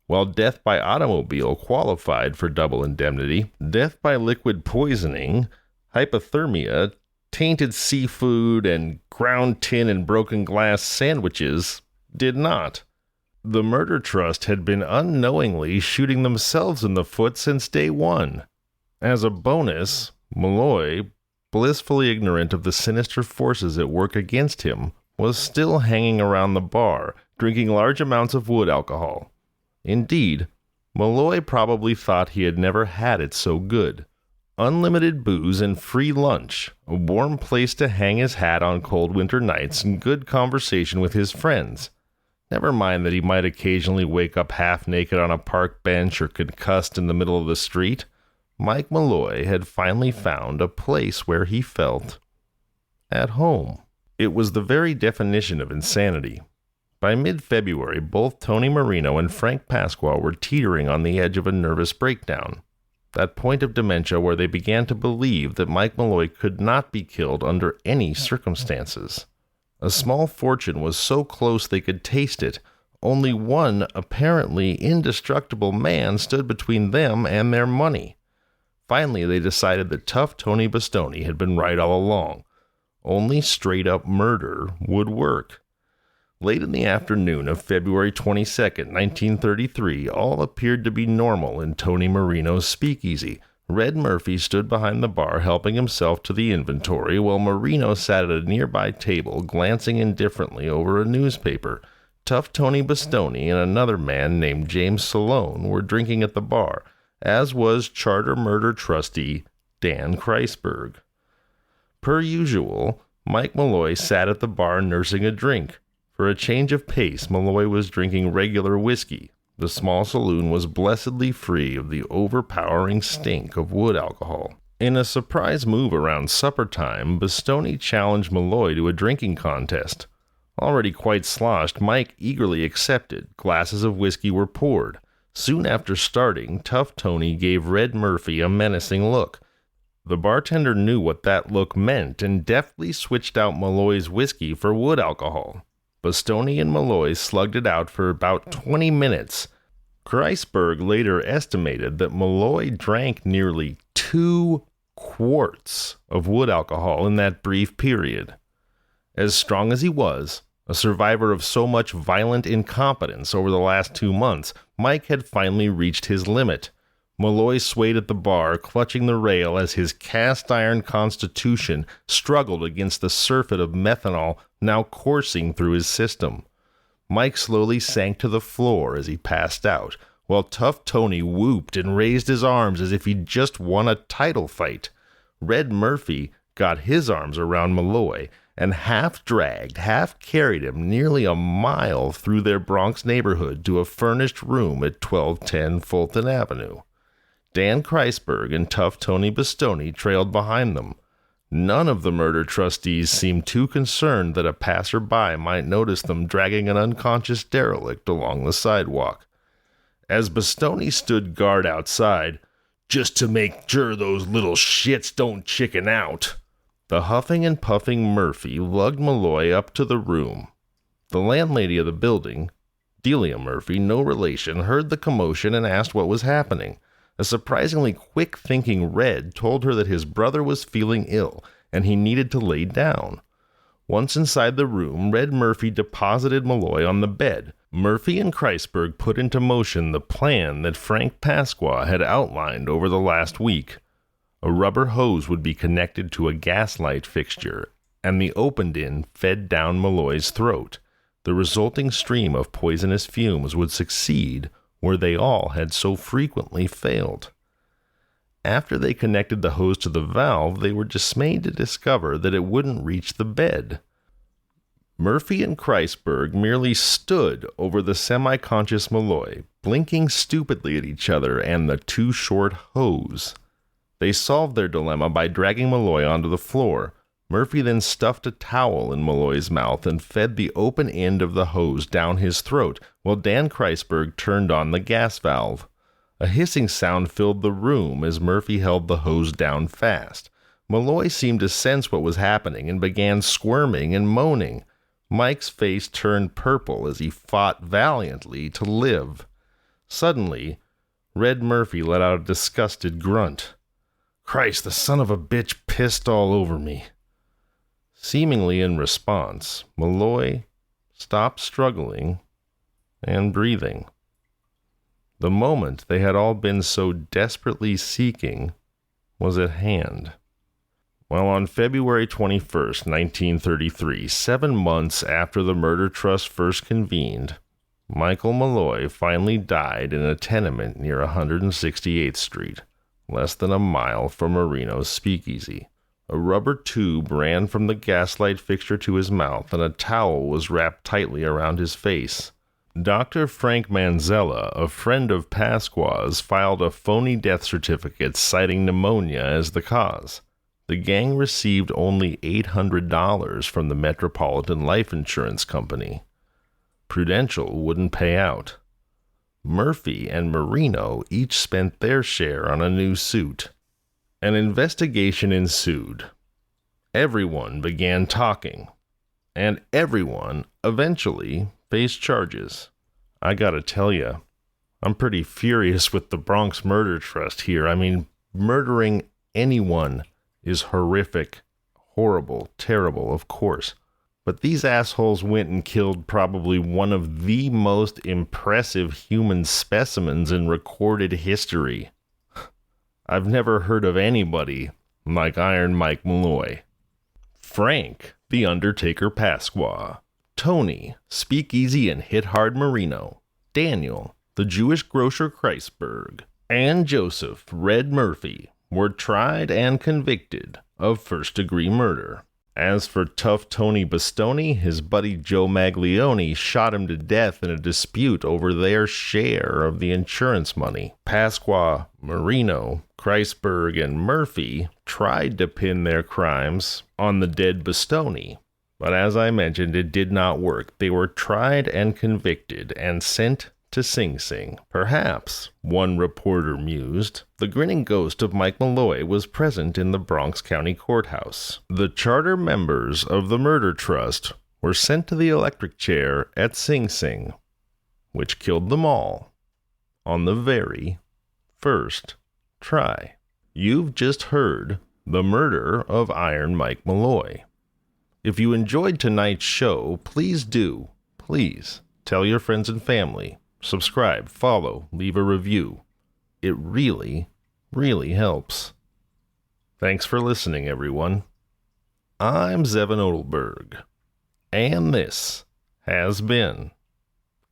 While death by automobile qualified for double indemnity, death by liquid poisoning, hypothermia, tainted seafood, and ground tin and broken glass sandwiches did not. The murder trust had been unknowingly shooting themselves in the foot since day one. As a bonus, Malloy, blissfully ignorant of the sinister forces at work against him, was still hanging around the bar, drinking large amounts of wood alcohol. Indeed, Malloy probably thought he had never had it so good. Unlimited booze and free lunch, a warm place to hang his hat on cold winter nights, and good conversation with his friends. Never mind that he might occasionally wake up half naked on a park bench or concussed in the middle of the street. Mike Malloy had finally found a place where he felt at home. It was the very definition of insanity. By mid-February, both Tony Marino and Frank Pasqua were teetering on the edge of a nervous breakdown. That point of dementia where they began to believe that Mike Malloy could not be killed under any circumstances. A small fortune was so close they could taste it. Only one apparently indestructible man stood between them and their money. Finally, they decided that tough Tony Bastoni had been right all along. Only straight-up murder would work. Late in the afternoon of February 22nd, 1933, all appeared to be normal in Tony Marino's speakeasy. Red Murphy stood behind the bar helping himself to the inventory, while Marino sat at a nearby table glancing indifferently over a newspaper. Tough Tony Bastoni and another man named James Salone were drinking at the bar, as was Charter Murder Trustee Dan Kreisberg. Per usual, Mike Malloy sat at the bar nursing a drink. For a change of pace, Malloy was drinking regular whiskey. The small saloon was blessedly free of the overpowering stink of wood alcohol. In a surprise move around supper time, Bastoni challenged Malloy to a drinking contest. Already quite sloshed, Mike eagerly accepted. Glasses of whiskey were poured. Soon after starting, Tough Tony gave Red Murphy a menacing look. The bartender knew what that look meant and deftly switched out Malloy's whiskey for wood alcohol. Bastoni and Malloy slugged it out for about 20 minutes. Kreisberg later estimated that Malloy drank nearly 2 quarts of wood alcohol in that brief period. As strong as he was, a survivor of so much violent incompetence over the last 2 months, Mike had finally reached his limit. Malloy swayed at the bar, clutching the rail as his cast-iron constitution struggled against the surfeit of methanol now coursing through his system. Mike slowly sank to the floor as he passed out, while Tough Tony whooped and raised his arms as if he'd just won a title fight. Red Murphy got his arms around Malloy and half-dragged, half-carried him nearly a mile through their Bronx neighborhood to a furnished room at 1210 Fulton Avenue. Dan Kreisberg and Tough Tony Bastoni trailed behind them. None of the murder trustees seemed too concerned that a passerby might notice them dragging an unconscious derelict along the sidewalk. As Bastoni stood guard outside, just to make sure those little shits don't chicken out, the huffing and puffing Murphy lugged Malloy up to the room. The landlady of the building, Delia Murphy, no relation, heard the commotion and asked what was happening. A surprisingly quick-thinking Red told her that his brother was feeling ill and he needed to lay down. Once inside the room, Red Murphy deposited Malloy on the bed. Murphy and Kreisberg put into motion the plan that Frank Pasqua had outlined over the last week. A rubber hose would be connected to a gaslight fixture, and the opened end fed down Malloy's throat. The resulting stream of poisonous fumes would succeed where they all had so frequently failed. After they connected the hose to the valve, they were dismayed to discover that it wouldn't reach the bed. Murphy and Kreisberg merely stood over the semi-conscious Malloy, blinking stupidly at each other and the too short hose. They solved their dilemma by dragging Malloy onto the floor. Murphy then stuffed a towel in Malloy's mouth and fed the open end of the hose down his throat, while Dan Kreisberg turned on the gas valve. A hissing sound filled the room as Murphy held the hose down fast. Malloy seemed to sense what was happening and began squirming and moaning. Mike's face turned purple as he fought valiantly to live. Suddenly, Red Murphy let out a disgusted grunt. "Christ, the son of a bitch pissed all over me." Seemingly in response, Malloy stopped struggling and breathing. The moment they had all been so desperately seeking was at hand. Well, on February 21st, 1933, 7 months after the Murder Trust first convened, Michael Malloy finally died in a tenement near 168th Street, less than a mile from Marino's Speakeasy. A rubber tube ran from the gaslight fixture to his mouth, and a towel was wrapped tightly around his face. Dr. Frank Manzella, a friend of Pasqua's, filed a phony death certificate citing pneumonia as the cause. The gang received only $800 from the Metropolitan Life Insurance Company. Prudential wouldn't pay out. Murphy and Marino each spent their share on a new suit. An investigation ensued. Everyone began talking, and everyone eventually faced charges. I gotta tell you, I'm pretty furious with the Bronx Murder Trust here. I mean, murdering anyone is horrific, horrible, terrible, of course. But these assholes went and killed probably one of the most impressive human specimens in recorded history. I've never heard of anybody like Iron Mike Malloy. Frank, the Undertaker Pasqua. Tony, Speakeasy and Hit Hard Marino. Daniel, the Jewish grocer Kreisberg. And Joseph, Red Murphy, were tried and convicted of first-degree murder. As for Tough Tony Bastoni, his buddy Joe Maglione shot him to death in a dispute over their share of the insurance money. Pasqua, Marino, Kreisberg, and Murphy tried to pin their crimes on the dead Bastoni, but as I mentioned, it did not work. They were tried and convicted and sent to Sing Sing. Perhaps, one reporter mused, the grinning ghost of Mike Malloy was present in the Bronx County Courthouse. The charter members of the Murder Trust were sent to the electric chair at Sing Sing, which killed them all on the very first try. You've just heard the murder of Iron Mike Malloy. If you enjoyed tonight's show, please tell your friends and family. Subscribe, follow, leave a review. It really, really helps. Thanks for listening, everyone. I'm Zevin Odelberg, and this has been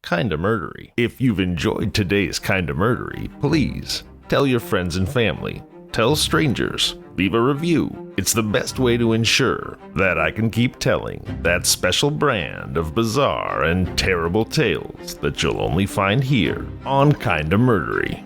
Kinda Murdery. If you've enjoyed today's Kinda Murdery, please tell your friends and family. Tell strangers. Leave a review. It's the best way to ensure that I can keep telling that special brand of bizarre and terrible tales that you'll only find here on Kinda Murdery.